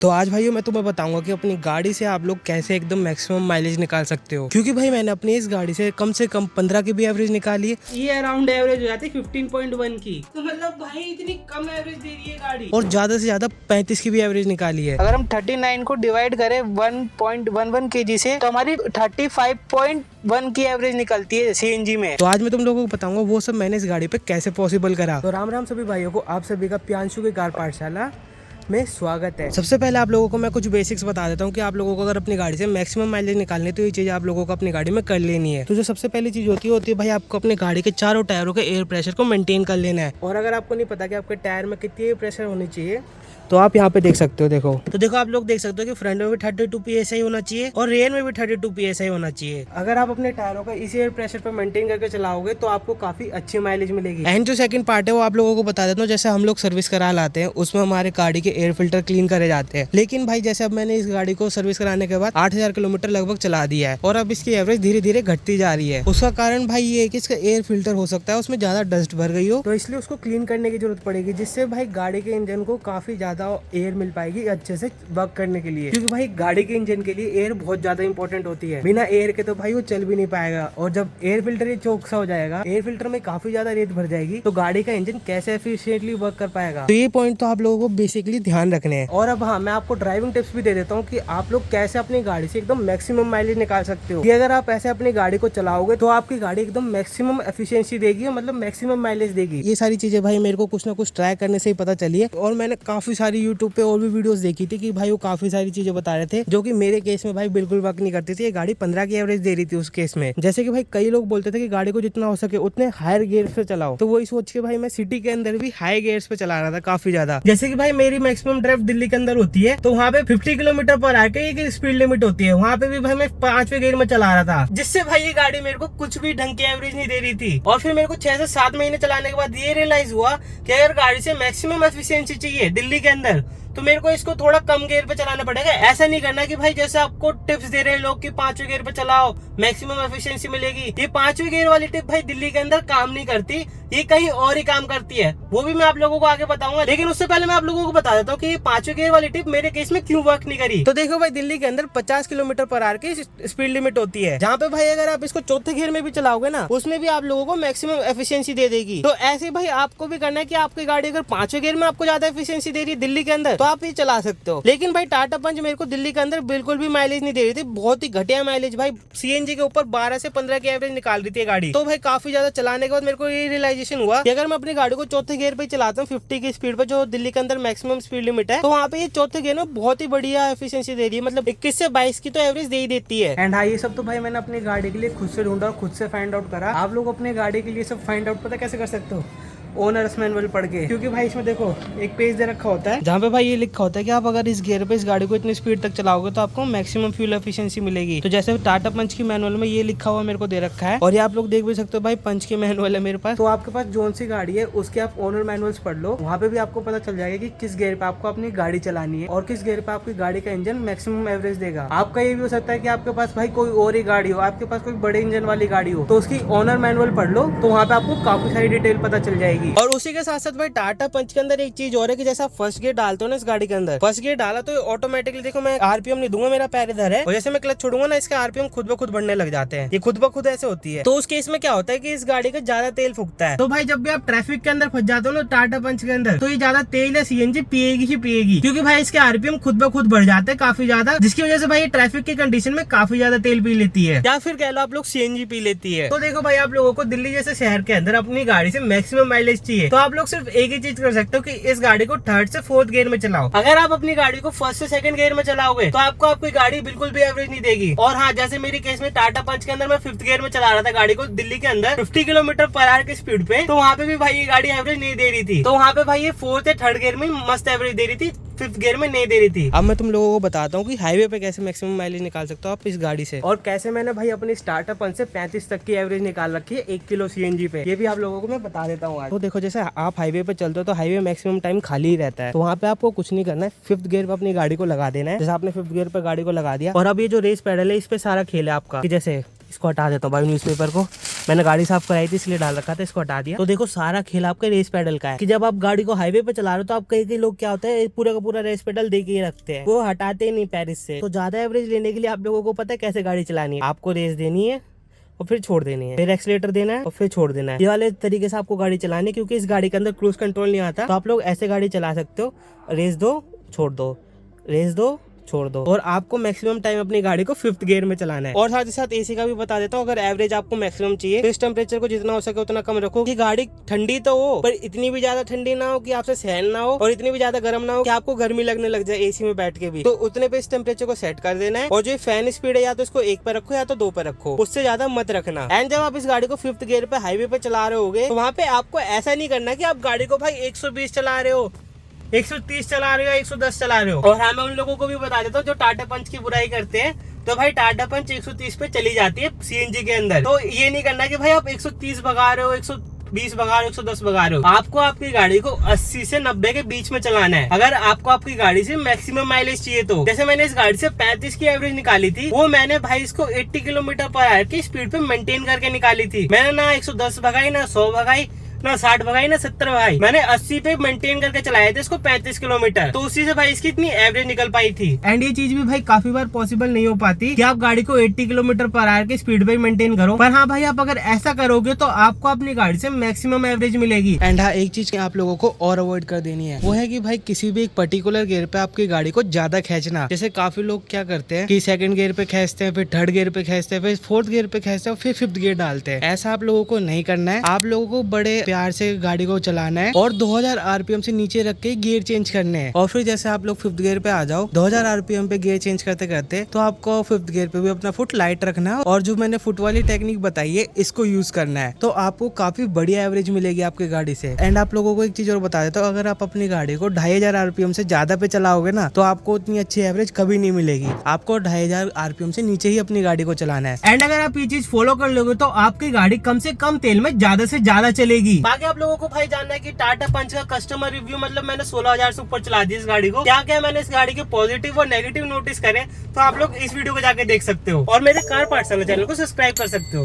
तो आज भाइयों मैं तुम्हें बताऊंगा कि अपनी गाड़ी से आप लोग कैसे एकदम मैक्सिमम माइलेज निकाल सकते हो। क्योंकि भाई मैंने अपनी इस गाड़ी से कम 15 की भी एवरेज निकाली है। ये अराउंड एवरेज हो जाती है 15.1 की। तो मतलब भाई इतनी कम एवरेज दे रही है गाड़ी। और ज्यादा से ज्यादा 35 की भी एवरेज निकाली है। अगर हम 39 को डिवाइड करें 1.11 kg से तो हमारी 35.1 की एवरेज निकलती है सीएनजी में। तो आज मैं तुम लोगों को बताऊंगा वो सब मैंने इस गाड़ी पे कैसे पॉसिबल करा। तो राम राम सभी भाइयों को, आप सभी का प्रियांशु की कार पाठशाला में स्वागत है। सबसे पहले आप लोगों को मैं कुछ बेसिक्स बता देता हूँ कि आप लोगों को अगर अपनी गाड़ी से मैक्सिमम माइलेज निकालनी है तो ये चीज आप लोगों को अपनी गाड़ी में कर लेनी है। तो जो सबसे पहली चीज होती है भाई, आपको अपने गाड़ी के चारों टायरों के एयर प्रेशर को मेंटेन कर लेना है। और अगर आपको नहीं पता कि आपके टायर में कितनी एयर प्रेशर होनी चाहिए तो आप यहाँ पे देख सकते हो। देखो आप लोग देख सकते हो कि फ्रंट में भी 32 PSI होना चाहिए और रेयर में भी 32 PSI होना चाहिए। अगर आप अपने टायरों का इसी एयर प्रेशर पर मेंटेन करके चलाओगे तो आपको काफी अच्छी माइलेज मिलेगी। एंड जो सेकंड पार्ट है वो आप लोगों को बता देता हूँ। जैसे हम लोग सर्विस करा लाते हैं उसमें हमारे गाड़ी के एयर फिल्टर क्लीन करे जाते हैं। लेकिन भाई जैसे अब मैंने इस गाड़ी को सर्विस कराने के बाद 8000 किलोमीटर लगभग चला दिया है और अब इसकी एवरेज धीरे धीरे घटती जा रही है। उसका कारण भाई ये है कि इसका एयर फिल्टर हो सकता है उसमें ज्यादा डस्ट भर गई हो, तो इसलिए उसको क्लीन करने की जरूरत पड़ेगी, जिससे भाई गाड़ी के इंजन को काफी ज्यादा एयर मिल पाएगी अच्छे से वर्क करने के लिए। क्योंकि भाई गाड़ी के इंजन के लिए एयर बहुत ज्यादा इंपॉर्टेंट होती है। बिना एयर के तो भाई वो चल भी नहीं पाएगा। और जब एयर फिल्टर ये चौकसा हो जाएगा, एयर फिल्टर में काफी ज्यादा रेत भर जाएगी, तो गाड़ी का इंजन कैसे एफिशिएंटली वर्क कर पाएगा। तो ये पॉइंट तो आप लोगों को बेसिकली ध्यान रखने हैं। और अब हाँ, मैं आपको ड्राइविंग टिप्स भी दे देता हूँ कि आप लोग कैसे अपनी गाड़ी से एकदम मैक्सिमम माइलेज निकाल सकते हो। कि अगर आप ऐसे अपनी गाड़ी को चलाओगे तो आपकी गाड़ी एकदम मैक्सिमम एफिशिएंसी देगी, मतलब मैक्सिमम माइलेज देगी। ये सारी चीजें भाई मेरे को कुछ ना कुछ ट्राई करने से ही पता चली है। और मैंने काफी सारी यूट्यूब पे और भी वीडियोस देखी थी कि भाई वो काफी सारी चीजें बता रहे थे जो कि मेरे केस में भाई बिल्कुल वर्क नहीं करती थी। ये गाड़ी 15 की एवरेज दे रही थी उस केस में। जैसे कि भाई कई लोग बोलते थे कि गाड़ी को जितना हो सके उतने हायर गियर पे चलाओ, तो वही सोच के भाई मैं सिटी के अंदर भी हाई गियर्स पे चला रहा था काफी ज्यादा। जैसे कि भाई मेरी मैक्सिमम ड्राइव दिल्ली के अंदर होती है तो वहाँ पे 50 किलोमीटर पर आके एक स्पीड लिमिट होती है, वहाँ पे भी भाई मैं 5वें गियर में चला रहा था, जिससे भाई ये गाड़ी मेरे को कुछ भी ढंग की एवरेज नहीं दे रही थी। और फिर मेरे को 6 से 7 महीने चलाने के बाद ये रियलाइज हुआ कि अगर गाड़ी से मैक्सिमम एफिशिएंसी चाहिए दिल्ली के अंदर तो मेरे को इसको थोड़ा कम गियर पे चलाना पड़ेगा। ऐसा नहीं करना कि भाई जैसे आपको टिप्स दे रहे हैं लोग कि 5वें गियर पे चलाओ मैक्सिमम एफिशिएंसी मिलेगी। ये 5वें गियर वाली टिप भाई दिल्ली के अंदर काम नहीं करती, ये कहीं और ही काम करती है। वो भी मैं आप लोगों को आगे बताऊंगा। लेकिन उससे पहले मैं आप लोगों को बता देता हूँ कि ये 5वें गियर वाली टिप मेरे केस में क्यों वर्क नहीं करी। तो देखो भाई, दिल्ली के अंदर 50 किलोमीटर पर आवर की स्पीड लिमिट होती है, जहाँ पे भाई अगर आप इसको 4थे गियर में भी चलाओगे ना उसमें भी आप लोगों को मैक्सिमम एफिशिएंसी दे देगी। तो ऐसे भाई आपको भी करना है कि आपकी गाड़ी अगर 5वें गियर में आपको ज्यादा एफिशिएंसी दे रही है दिल्ली के अंदर तो आप ये चला सकते हो। लेकिन भाई टाटा पंच मेरे को दिल्ली के अंदर बिल्कुल भी माइलेज नहीं दे रही थी, बहुत ही घटिया माइलेज। भाई सीएनजी के ऊपर 12 से 15 की एवरेज निकाल रही थी गाड़ी। तो भाई काफी ज्यादा चलाने के बाद मेरे को ये रियलाइजेशन हुआ कि अगर मैं अपनी गाड़ी को 4थे गियर पे चलाता हूँ 50 की स्पीड पे, जो दिल्ली के अंदर मैक्सिमम स्पीड लिमिट है, तो वहाँ पे ये 4थे गियर में बहुत ही बढ़िया एफिशिएंसी दे रही है, मतलब 21 से 22 की तो एवरेज दे ही देती है। एंड हाँ, ये सब तो भाई मैंने अपनी गाड़ी के लिए खुद से ढूंढा और खुद से फाइंड आउट करा। आप लोग अपने गाड़ी के लिए सब फाइंड आउट पता कैसे कर सकते हो? ओनर्स मैनुअल पढ़ के। क्योंकि भाई इसमें देखो एक पेज दे रखा होता है जहाँ पे भाई ये लिखा होता है कि आप अगर इस गियर पे इस गाड़ी को इतनी स्पीड तक चलाओगे तो आपको मैक्सिमम फ्यूल एफिशिएंसी मिलेगी। तो जैसे टाटा पंच की मैनुअल में ये लिखा हुआ मेरे को दे रखा है, और ये आप लोग देख भी सकते हो भाई पंच की मैनुअल है मेरे पास। तो आपके पास जोन सी गाड़ी है उसके आप ओनर मैनुअल्स पढ़ लो, वहाँ पे भी आपको पता चल जाएगा कि किस गियर पे आपको अपनी गाड़ी चलानी है और किस गियर पे आपकी गाड़ी का इंजन मैक्सिमम एवरेज देगा। आपका ये भी हो सकता है कि आपके पास भाई कोई और ही गाड़ी हो, आपके पास कोई बड़े इंजन वाली गाड़ी हो, तो उसकी ओनर मैनुअल पढ़ लो, तो वहाँ पे आपको काफी सारी डिटेल पता चल जाएगी। और उसी के साथ भाई टाटा पंच के अंदर एक चीज और है कि जैसे आप फर्स्ट गियर डालते हो ना इस गाड़ी के अंदर, फर्स्ट गियर डाला तो ऑटोमेटिकली देखो मैं आरपीएम नहीं दूंगा, मेरा पैर इधर है, और जैसे मैं क्लच छोड़ूंगा ना इसके आरपीएम खुद ब खुद बढ़ने लग जाते हैं। ये खुद ब खुद ऐसे होती है। तो उस केस में क्या होता है कि इस गाड़ी का ज्यादा तेल फूकता है। तो भाई जब भी आप ट्रैफिक के अंदर फंस जाते हो ना टाटा पंच के अंदर, तो ये ज्यादा तेल या सीएनजी पिएगी ही पिएगी, क्योंकि भाई इसके आरपीएम खुद ब खुद बढ़ जाते हैं काफी ज्यादा, जिसकी वजह से भाई ट्रैफिक की कंडीशन में काफी ज्यादा तेल पी लेती है, या फिर कह लो आप लोग सीएनजी पी लेती है। तो देखो भाई, आप लोगों को दिल्ली जैसे शहर के अंदर अपनी गाड़ी से मैक्सिमम माइलेज चाहिए, तो आप लोग सिर्फ एक ही चीज कर सकते हो कि इस गाड़ी को 3rd से 4th गियर में चलाओ। अगर आप अपनी गाड़ी को 1st से 2nd गियर में चलाओगे तो आपको आपकी गाड़ी बिल्कुल भी एवरेज नहीं देगी। और हाँ, जैसे मेरे केस में टाटा पंच के अंदर मैं 5th गियर में चला रहा था गाड़ी को दिल्ली के अंदर 50 किलोमीटर पर आवर की स्पीड पे, तो वहाँ पे भी भाई ये गाड़ी एवरेज नहीं दे रही थी। तो वहाँ पे भाई ये 4th या 3rd गियर में मस्त एवरेज दे रही थी, 5th गियर में नहीं दे रही थी। अब मैं तुम लोगों को बताता हूँ कि हाईवे पे कैसे मैक्सिमम माइलेज निकाल सकते हो आप इस गाड़ी से, और कैसे मैंने भाई अपनी स्टार्टर पंच से 35 तक की एवरेज निकाल रखी है 1 किलो सीएनजी पे। ये भी आप लोगों को मैं बता देता हूँ आज। तो देखो, जैसे आप हाईवे पे चलते हो तो हाईवे मैक्सिमम टाइम खाली ही रहता है, तो वहाँ पे आपको कुछ नहीं करना है, 5th गियर पे अपनी गाड़ी को लगा देना है। जैसे आपने 5th गियर पे गाड़ी को लगा दिया, और अब ये जो रेस पेडल है इस पे सारा खेल है आपका, कि जैसे इसको हटा देता हूँ भाई न्यूज़पेपर को। मैंने गाड़ी साफ कराई थी इसलिए डाल रखा था, इसको हटा दिया। तो देखो सारा खेल आपके रेस पेडल का है कि जब आप गाड़ी को हाईवे पे चला रहे हो तो आप कई लोग क्या होता है पूरा का पूरा रेस पेडल दे के ही रखते हैं, वो हटाते ही नहीं पैर से। तो ज्यादा एवरेज लेने के लिए आप लोगों को पता है कैसे गाड़ी चलानी है। आपको रेस देनी है और फिर छोड़ देनी है, फिर एक्सीलेटर देना है और फिर छोड़ देना है। ये वाले तरीके से आपको गाड़ी चलानी है, क्योंकि इस गाड़ी के अंदर क्रूज कंट्रोल नहीं आता। तो आप लोग ऐसे गाड़ी चला सकते हो, रेस दो छोड़ दो, रेस दो छोड़ दो। और आपको मैक्सिमम टाइम अपनी गाड़ी को 5th गियर में चलाना है। और साथ ही साथ एसी का भी बता देता हूँ, अगर एवरेज आपको मैक्सिमम चाहिए तो इस टेम्परेचर को जितना हो सके उतना कम रखो कि गाड़ी ठंडी तो हो पर इतनी भी ज्यादा ठंडी ना हो कि आपसे सहन ना हो, और इतनी भी ज्यादा गर्म ना हो कि आपको गर्मी लगने लग जाए एसी में बैठ के भी। तो उतने पे इस टेम्परेचर को सेट कर देना है। और जो फैन स्पीड है या तो इसको 1 पे रखो या तो 2 पे रखो, उससे ज्यादा मत रखना। एंड जब आप इस गाड़ी को 5th गियर पे हाईवे पे चला रहे होगे तो वहाँ पे आपको ऐसा नहीं करना कि आप गाड़ी को भाई 120 चला रहे हो, 130 चला रहे हो, 110 चला रहे हो। और हाँ, मैं उन लोगों को भी बता देता हूँ जो टाटा पंच की बुराई करते हैं। तो भाई टाटा पंच 130 पे चली जाती है सीएनजी के अंदर। तो ये नहीं करना कि भाई आप 130 भगा रहे हो, 120 भगा रहे हो, 110 भगा रहे हो। आपको आपकी गाड़ी को 80 से 90 के बीच में चलाना है, अगर आपको आपकी गाड़ी से मैक्सिमम माइलेज चाहिए तो। जैसे मैंने इस गाड़ी से 35 की एवरेज निकाली थी, वो मैंने भाई इसको 80 किलोमीटर पर आवर की स्पीड पे मेंटेन करके निकाली थी। मैंने ना 110 भगाई, ना 100 भगाई, ना 60 भगाई, ना 70 भगाई। मैंने 80 पे मेंटेन करके चलाया था इसको 35 किलोमीटर। तो उसी से भाई इसकी इतनी एवरेज निकल पाई थी। एंड ये चीज भी भाई काफी बार पॉसिबल नहीं हो पाती कि आप गाड़ी को 80 किलोमीटर पर आवर की स्पीड पे मेंटेन करो। पर हाँ भाई, आप अगर ऐसा करोगे तो आपको अपनी गाड़ी से मैक्सिमम एवरेज मिलेगी। एंड हाँ, एक चीज आप लोगों को और अवॉइड कर देनी है, वो है कि भाई किसी भी एक पर्टिकुलर गियर पे आपकी गाड़ी को ज्यादा खींचना। जैसे काफी लोग क्या करते हैं कि 2nd गियर पे खींचते हैं, फिर 3rd गियर पे खींचते हैं, फिर 4th गियर पे खींचते हैं, फिर 5th गियर डालते हैं। ऐसा आप लोगों को नहीं करना है। आप लोगों को बड़े प्यार से गाड़ी को चलाना है और 2000 आरपीएम से नीचे रख के गियर चेंज करने हैं। और फिर जैसे आप लोग 5th गियर पे आ जाओ, 2000 आरपीएम पे गियर चेंज करते करते तो आपको 5th गियर पे भी अपना फुट लाइट रखना है। और जो मैंने फुट वाली टेक्निक बताई है इसको यूज करना है, तो आपको काफी बढ़िया एवरेज मिलेगी आपकी गाड़ी से। एंड आप लोगों को एक चीज और बता देता हूँ, अगर आप अपनी गाड़ी को 2500 आरपीएम से ज्यादा पे चलाओगे ना तो आपको उतनी अच्छी एवरेज कभी नहीं मिलेगी। आपको 2500 आरपीएम से नीचे ही अपनी गाड़ी को चलाना है। एंड अगर आप ये चीज फॉलो कर लोगे तो आपकी गाड़ी कम से कम तेल में ज्यादा से ज्यादा चलेगी। बाकी आप लोगों को भाई जानना है कि टाटा पंच का कस्टमर रिव्यू, मतलब मैंने 16,000 से ऊपर चला दी इस गाड़ी को, क्या क्या मैंने इस गाड़ी के पॉजिटिव और नेगेटिव नोटिस करे तो आप लोग इस वीडियो को जाके देख सकते हो। और मेरे कार पार्ट्स वाले चैनल को सब्सक्राइब कर सकते हो।